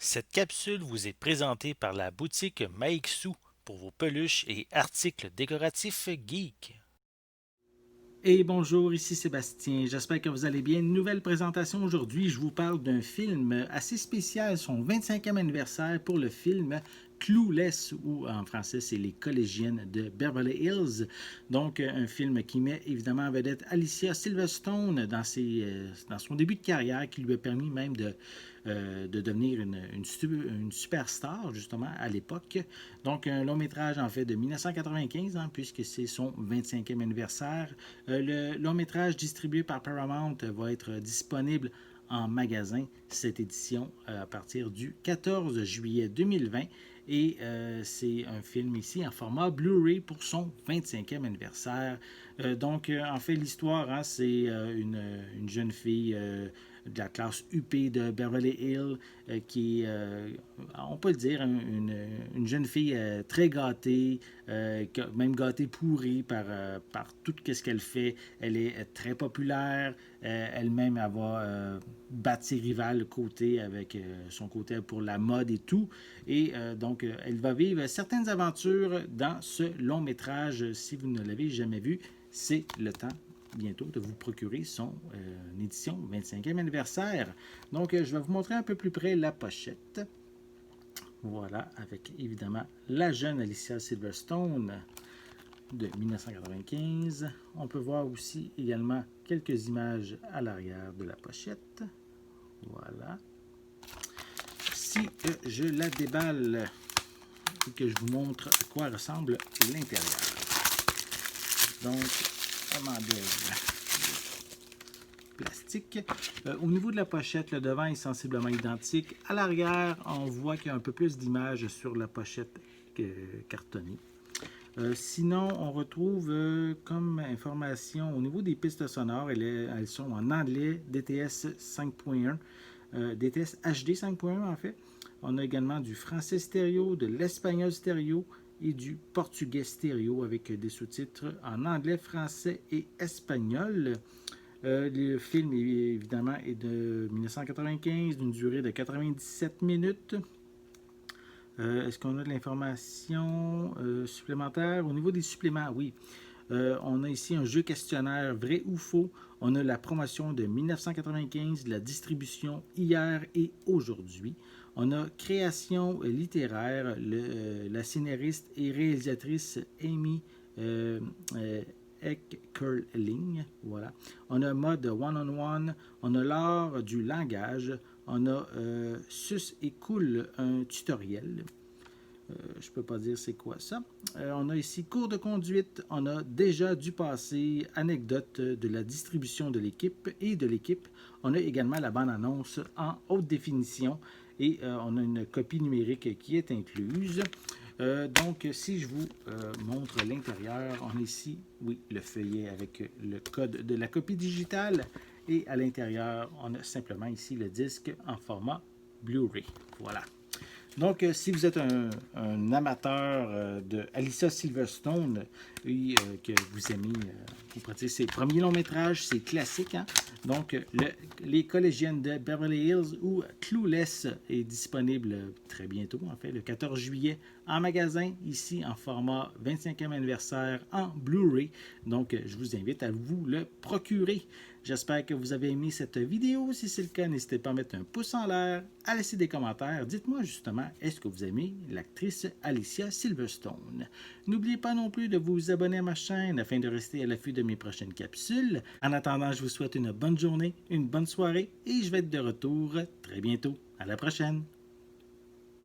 Cette capsule vous est présentée par la boutique Maixu pour vos peluches et articles décoratifs geek. Et bonjour, ici Sébastien. J'espère que vous allez bien. Nouvelle présentation aujourd'hui. Je vous parle d'un film assez spécial, son 25e anniversaire pour le film Clueless, ou en français c'est Les Collégiennes de Beverly Hills. Donc un film qui met évidemment en vedette Alicia Silverstone dans son début de carrière, qui lui a permis même de devenir une superstar justement à l'époque. Donc un long métrage en fait de 1995, puisque c'est son 25e anniversaire. Le long métrage distribué par Paramount va être disponible en magasin cette édition à partir du 14 juillet 2020 et c'est un film ici en format Blu-ray pour son 25e anniversaire. En fait, l'histoire, c'est une jeune fille de la classe UP de Beverly Hills qui est, on peut le dire, une jeune fille très gâtée, même gâtée pourrie par tout ce qu'elle fait. Elle est très populaire. Elle-même, elle va battre ses rivales côté avec son côté pour la mode et tout. Et elle va vivre certaines aventures dans ce long métrage. Si vous ne l'avez jamais vu, c'est le temps bientôt de vous procurer son édition 25e anniversaire. Donc, je vais vous montrer un peu plus près la pochette. Voilà, avec évidemment la jeune Alicia Silverstone de 1995. On peut voir aussi également quelques images à l'arrière de la pochette. Voilà. Si je la déballe et que je vous montre à quoi ressemble l'intérieur. Donc, on enlève le plastique. Au niveau de la pochette, le devant est sensiblement identique. À l'arrière, on voit qu'il y a un peu plus d'images sur la pochette cartonnée. Sinon, on retrouve comme information au niveau des pistes sonores, elles sont en anglais DTS 5.1, DTS HD 5.1 en fait. On a également du français stéréo, de l'espagnol stéréo et du portugais stéréo avec des sous-titres en anglais, français et espagnol. Le film, évidemment, est de 1995, d'une durée de 97 minutes. Est-ce qu'on a de l'information supplémentaire? Au niveau des suppléments, oui. On a ici un jeu questionnaire vrai ou faux. On a la promotion de 1995, la distribution hier et aujourd'hui. On a création littéraire, la scénariste et réalisatrice Amy Eckerling. Voilà. On a mode one-on-one. On a l'art du langage. On a Sus et Cool, un tutoriel. Je ne peux pas dire c'est quoi ça. On a ici cours de conduite. On a déjà du passé, anecdote de la distribution de l'équipe et de l'équipe. On a également la bande-annonce en haute définition et on a une copie numérique qui est incluse. Si je vous montre l'intérieur, on a ici, oui, le feuillet avec le code de la copie digitale. Et à l'intérieur, on a simplement ici le disque en format Blu-ray. Voilà. Donc, si vous êtes un amateur de Alicia Silverstone et que vous aimez, vous pratiquez ses premiers longs métrages, ses classiques, donc Les Collégiennes de Beverly Hills ou Clueless est disponible très bientôt, en fait, le 14 juillet en magasin, ici en format 25e anniversaire en Blu-ray. Donc, je vous invite à vous le procurer. J'espère que vous avez aimé cette vidéo. Si c'est le cas, n'hésitez pas à mettre un pouce en l'air, à laisser des commentaires. Dites-moi justement, est-ce que vous aimez l'actrice Alicia Silverstone? N'oubliez pas non plus de vous abonner à ma chaîne afin de rester à l'affût de mes prochaines capsules. En attendant, je vous souhaite une bonne journée, une bonne soirée et je vais être de retour très bientôt. À la prochaine!